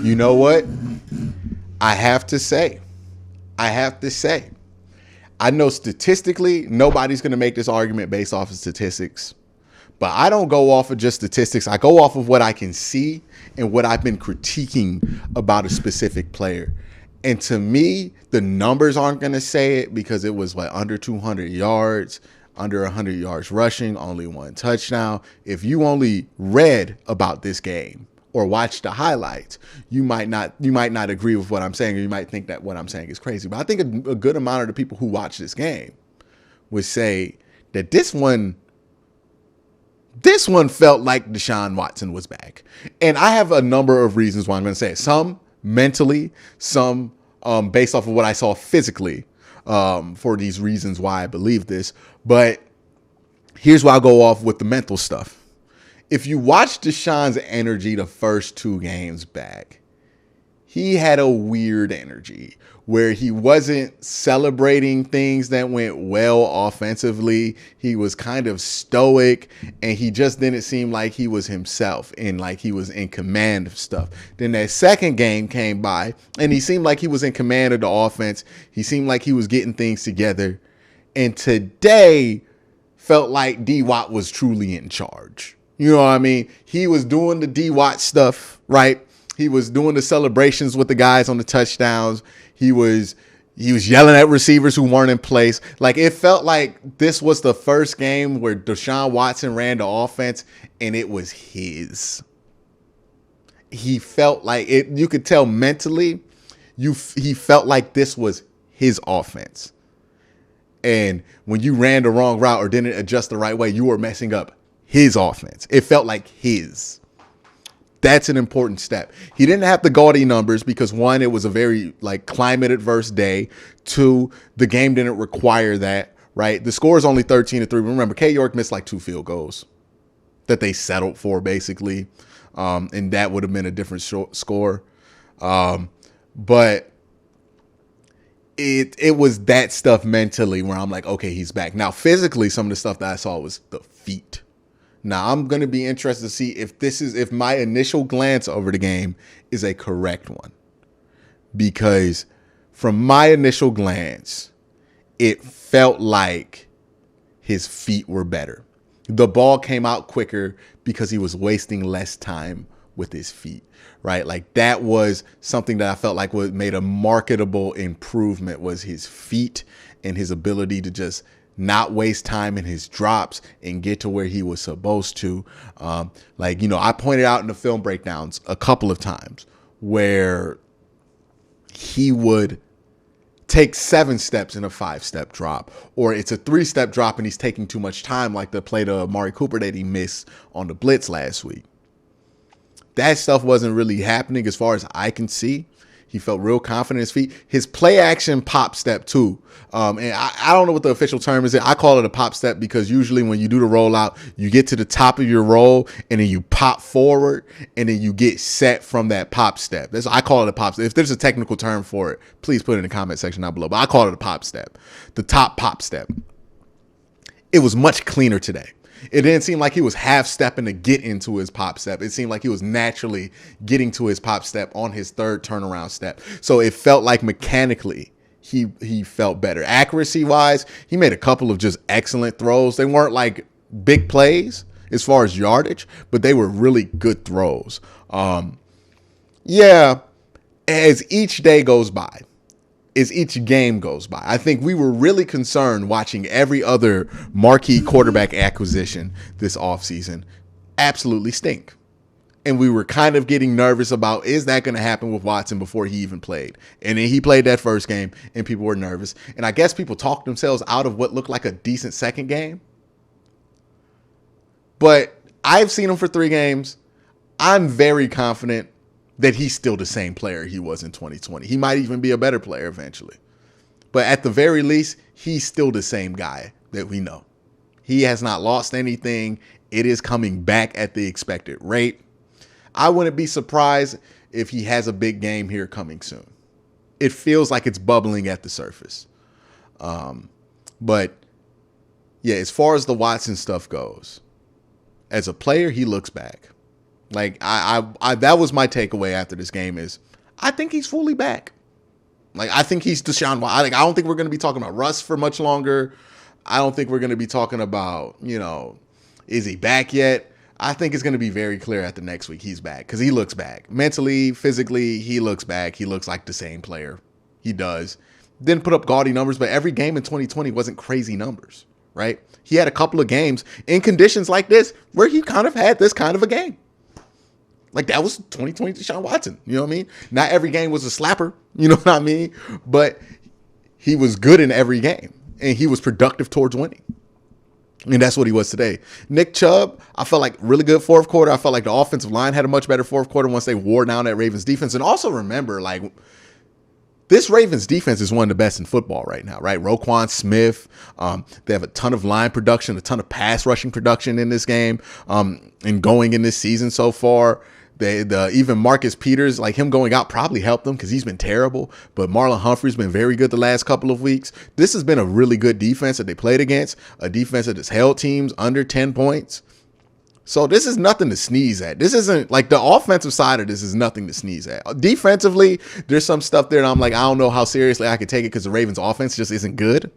You know what? I have to say, I have to say, I know statistically nobody's going to make this argument based off of statistics, but I don't go off of just statistics. I go off of what I can see and what I've been critiquing about a specific player. And to me, the numbers aren't going to say it because it was like under 200 yards, under 100 yards rushing, only one touchdown. If you only read about this game or watched the highlights, you might not agree with what I'm saying, or you might think that what I'm saying is crazy. But I think a good amount of the people who watch this game would say that this one felt like Deshaun Watson was back. And I have a number of reasons why I'm going to say it. Some mentally, some based off of what I saw physically, for these reasons why I believe this. But here's why I'll go off with the mental stuff. If you watch Deshaun's energy the first two games back, he had a weird energy where he wasn't celebrating things that went well offensively. He was kind of stoic, and he just didn't seem like he was himself and like he was in command of stuff. Then that second game came by, and he seemed like he was in command of the offense. He seemed like he was getting things together. And today felt like D-Watt was truly in charge. You know what I mean? He was doing the D-Watt stuff, right? He was doing the celebrations with the guys on the touchdowns. He was yelling at receivers who weren't in place. Like, it felt like this was the first game where Deshaun Watson ran the offense and it was his. He felt like it. You could tell mentally, he felt like this was his offense. And when you ran the wrong route or didn't adjust the right way, you were messing up his offense. It felt like his. That's an important step. He didn't have the gaudy numbers because, one, it was a very climate adverse day. Two, the game didn't require that, right? The score is only 13-3. Remember, K. York missed 2 field goals that they settled for, basically. And that would have been a different score. But it was that stuff mentally where I'm like, okay, he's back. Now, physically, some of the stuff that I saw was the feet. Now, I'm going to be interested to see if my initial glance over the game is a correct one. Because from my initial glance, it felt like his feet were better. The ball came out quicker because he was wasting less time with his feet, right? Like, that was something that I felt like made a marketable improvement, was his feet and his ability to just not waste time in his drops and get to where he was supposed to. I pointed out in the film breakdowns a couple of times where he would take 7 steps in a 5-step drop, or it's a 3-step drop and he's taking too much time, like the play to Amari Cooper that he missed on the blitz last week. That stuff wasn't really happening as far as I can see. He felt real confident in his feet. His play action pop step too. And I don't know what the official term is. I call it a pop step because usually when you do the rollout, you get to the top of your roll and then you pop forward and then you get set from that pop step. I call it a pop step. If there's a technical term for it, please put it in the comment section down below. But I call it a pop step. The top pop step. It was much cleaner today. It didn't seem like he was half stepping to get into his pop step. It seemed like he was naturally getting to his pop step on his third turnaround step. So it felt like mechanically he felt better. Accuracy wise, he made a couple of just excellent throws. They weren't like big plays as far as yardage, but they were really good throws. As each day goes by, as each game goes by, I think we were really concerned watching every other marquee quarterback acquisition this offseason absolutely stink. And we were kind of getting nervous about, is that going to happen with Watson before he even played? And then he played that first game and people were nervous. And I guess people talked themselves out of what looked like a decent second game. But I've seen him for 3 games. I'm very confident that he's still the same player he was in 2020. He might even be a better player eventually. But at the very least, he's still the same guy that we know. He has not lost anything. It is coming back at the expected rate. I wouldn't be surprised if he has a big game here coming soon. It feels like it's bubbling at the surface. But yeah, as far as the Watson stuff goes, as a player, he looks back. Like I that was my takeaway after this game is I think he's fully back. Like I think he's Deshaun Watson. I don't think we're going to be talking about Russ for much longer. I don't think we're going to be talking about, is he back yet? I think it's going to be very clear after next week he's back because he looks back. Mentally, physically, he looks back. He looks like the same player. He does. Didn't put up gaudy numbers, but every game in 2020 wasn't crazy numbers, right? He had a couple of games in conditions like this where he kind of had this kind of a game. Like that was 2020 Deshaun Watson. You know what I mean? Not every game was a slapper. You know what I mean? But he was good in every game and he was productive towards winning. And that's what he was today. Nick Chubb, I felt like really good fourth quarter. I felt like the offensive line had a much better fourth quarter once they wore down that Ravens defense. And also remember, like, this Ravens defense is one of the best in football right now, right? Roquan Smith, they have a ton of line production, a ton of pass rushing production in this game, and going in this season so far. Even Marcus Peters, like him going out probably helped them because he's been terrible. But Marlon Humphrey's been very good the last couple of weeks. This has been a really good defense that they played against, a defense that has held teams under 10 points. So this is nothing to sneeze at. This isn't like the offensive side of this is nothing to sneeze at. Defensively, there's some stuff there and I'm like, I don't know how seriously I can take it because the Ravens offense just isn't good.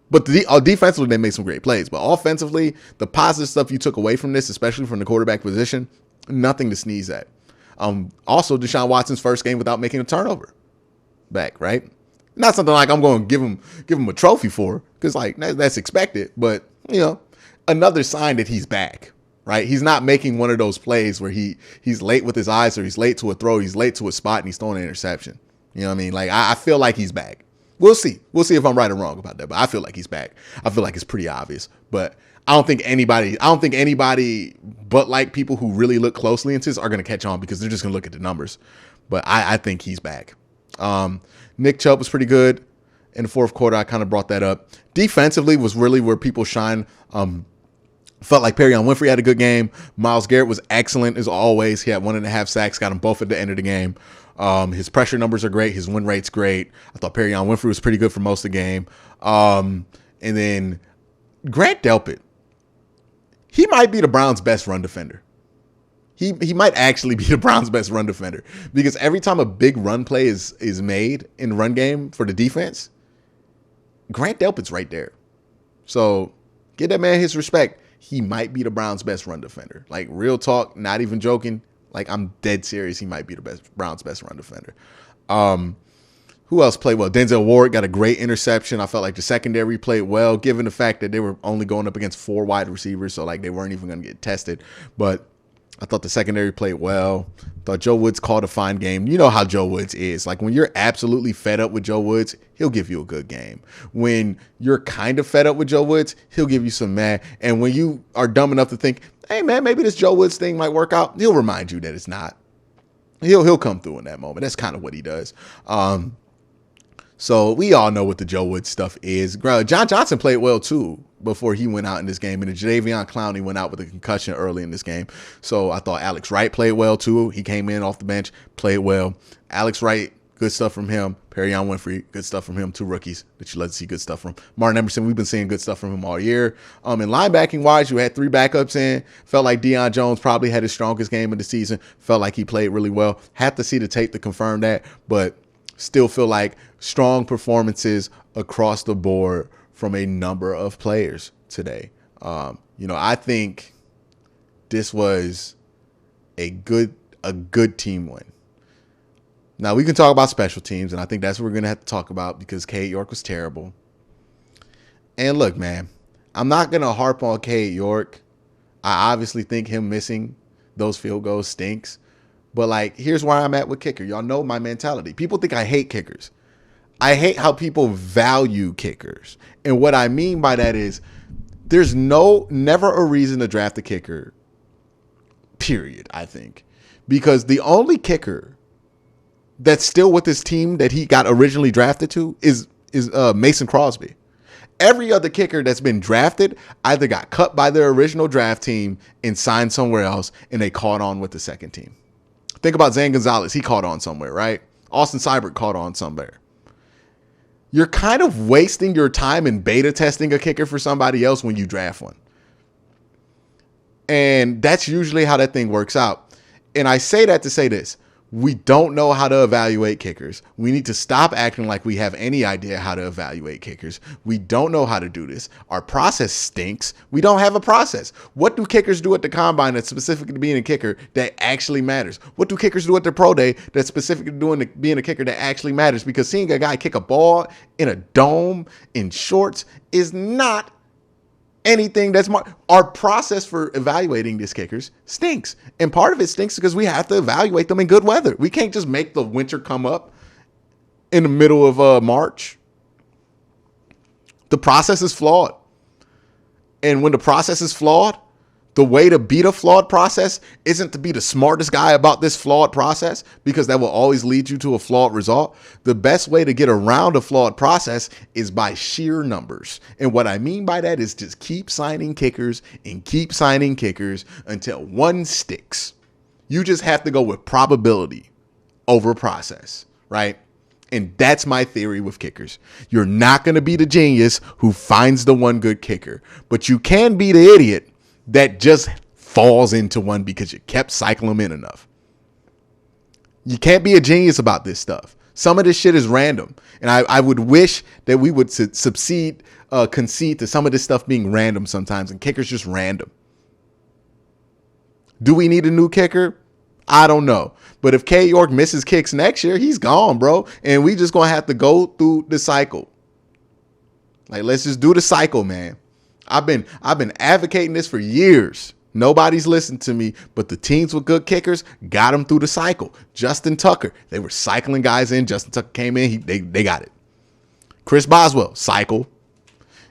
But defensively, they made some great plays. But offensively, the positive stuff you took away from this, especially from the quarterback position, nothing to sneeze at. Also, Deshaun Watson's first game without making a turnover back, right? Not something like I'm going to give him a trophy for because like that's expected. But, another sign that he's back. Right, he's not making one of those plays where he's late with his eyes or he's late to a throw, he's late to a spot, and he's throwing an interception. You know what I mean? Like I feel like he's back. We'll see if I'm right or wrong about that. But I feel like he's back. I feel like it's pretty obvious. But I don't think anybody but like people who really look closely into this are going to catch on because they're just going to look at the numbers. But I think he's back. Nick Chubb was pretty good in the fourth quarter. I kind of brought that up. Defensively was really where people shine. Felt like Perion Winfrey had a good game. Myles Garrett was excellent as always. He had 1.5 sacks, got them both at the end of the game. His pressure numbers are great. His win rate's great. I thought Perion Winfrey was pretty good for most of the game. And then Grant Delpit, he might be the Browns' best run defender. He might actually be the Browns' best run defender because every time a big run play is made in the run game for the defense, Grant Delpit's right there. So give that man his respect. He might be the Browns' best run defender. Like, real talk, not even joking. Like, I'm dead serious. He might be the Browns' best run defender. Who else played well? Denzel Ward got a great interception. I felt like the secondary played well, given the fact that they were only going up against 4 wide receivers, so, like, they weren't even going to get tested. But I thought the secondary played well. Thought Joe Woods called a fine game. You know how Joe Woods is. Like, when you're absolutely fed up with Joe Woods, he'll give you a good game. When you're kind of fed up with Joe Woods, he'll give you some mad. And when you are dumb enough to think, hey, man, maybe this Joe Woods thing might work out, he'll remind you that it's not. He'll come through in that moment. That's kind of what he does. So we all know what the Joe Woods stuff is. John Johnson played well, too, before he went out in this game. And Jadeveon Clowney went out with a concussion early in this game. So I thought Alex Wright played well, too. He came in off the bench, played well. Alex Wright, good stuff from him. Perion Winfrey, good stuff from him. 2 rookies that you love to see good stuff from. Martin Emerson, we've been seeing good stuff from him all year. And linebacking-wise, you had 3 backups in. Felt like Deion Jones probably had his strongest game of the season. Felt like he played really well. Had to see the tape to confirm that, but still feel like strong performances across the board from a number of players today. I think this was a good team win. Now, we can talk about special teams, and I think that's what we're going to have to talk about because Cade York was terrible. And look, man, I'm not going to harp on Cade York. I obviously think him missing those field goals stinks. But, like, here's where I'm at with kicker. Y'all know my mentality. People think I hate kickers. I hate how people value kickers. And what I mean by that is there's never a reason to draft a kicker, period, I think. Because the only kicker that's still with this team that he got originally drafted to is Mason Crosby. Every other kicker that's been drafted either got cut by their original draft team and signed somewhere else, and they caught on with the second team. Think about Zane Gonzalez. He caught on somewhere, right? Austin Seibert caught on somewhere. You're kind of wasting your time in beta testing a kicker for somebody else when you draft one. And that's usually how that thing works out. And I say that to say this. We don't know how to evaluate kickers. We need to stop acting like we have any idea how to evaluate kickers. We don't know how to do this. Our process stinks. We don't have a process. What do kickers do at the combine that's specific to being a kicker that actually matters? What do kickers do at their pro day that's specific to being a kicker that actually matters? Because seeing a guy kick a ball in a dome in shorts is not anything that's our process for evaluating these kickers stinks. And part of it stinks because we have to evaluate them in good weather. We can't just make the winter come up in the middle of March. The process is flawed. And when the process is flawed, the way to beat a flawed process isn't to be the smartest guy about this flawed process, because that will always lead you to a flawed result. The best way to get around a flawed process is by sheer numbers. And what I mean by that is just keep signing kickers and keep signing kickers until one sticks. You just have to go with probability over process, right? And that's my theory with kickers. You're not going to be the genius who finds the one good kicker, but you can be the idiot that just falls into one because you kept cycling them in enough. You can't be a genius about this stuff. Some of this shit is random. And I would wish that we would concede to some of this stuff being random sometimes, and kickers just random. Do we need a new kicker? I don't know. But if K. York misses kicks next year, he's gone, bro. And we just going to have to go through the cycle. Like, let's just do the cycle, man. I've been advocating this for years. Nobody's listened to me, but the teams with good kickers got them through the cycle. Justin Tucker, they were cycling guys in. Justin Tucker came in, they got it. Chris Boswell, cycle.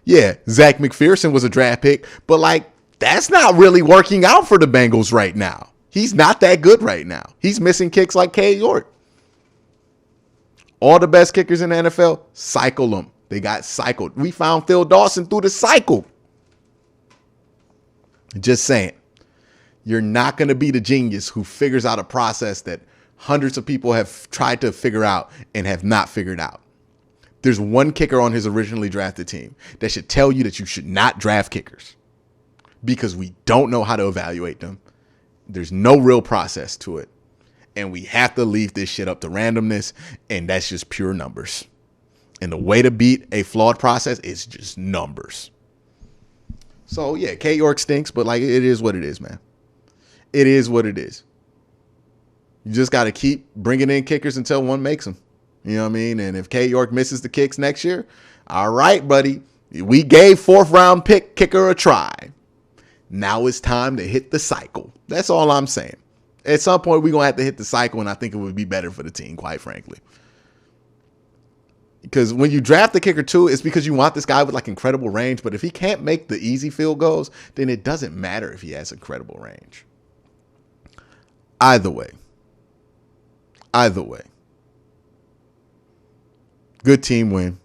Yeah, Zach McPherson was a draft pick, but like, that's not really working out for the Bengals right now. He's not that good right now. He's missing kicks like K. York. All the best kickers in the NFL, cycle them. They got cycled. We found Phil Dawson through the cycle. Just saying, you're not going to be the genius who figures out a process that hundreds of people have tried to figure out and have not figured out. There's one kicker on his originally drafted team that should tell you that you should not draft kickers because we don't know how to evaluate them. There's no real process to it. And we have to leave this shit up to randomness, and that's just pure numbers. And the way to beat a flawed process is just numbers. So, yeah, K. York stinks, but, like, it is what it is, man. It is what it is. You just got to keep bringing in kickers until one makes them. You know what I mean? And if K. York misses the kicks next year, all right, buddy. We gave fourth-round pick kicker a try. Now it's time to hit the cycle. That's all I'm saying. At some point, we're going to have to hit the cycle, and I think it would be better for the team, quite frankly. Because when you draft the kicker too, it's because you want this guy with like incredible range. But if he can't make the easy field goals, then it doesn't matter if he has incredible range. Either way. Good team win.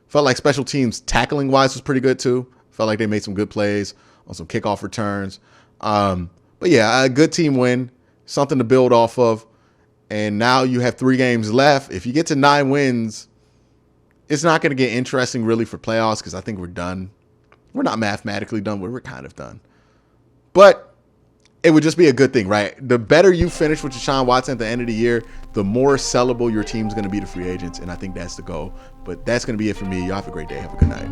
Felt like special teams tackling wise was pretty good too. Felt like they made some good plays on some kickoff returns. But yeah, a good team win. Something to build off of. And now you have 3 games left. If you get to 9 wins, it's not going to get interesting really for playoffs because I think we're done. We're not mathematically done, but we're kind of done. But it would just be a good thing, right? The better you finish with Deshaun Watson at the end of the year, the more sellable your team's going to be to free agents, and I think that's the goal. But that's going to be it for me. Y'all have a great day. Have a good night.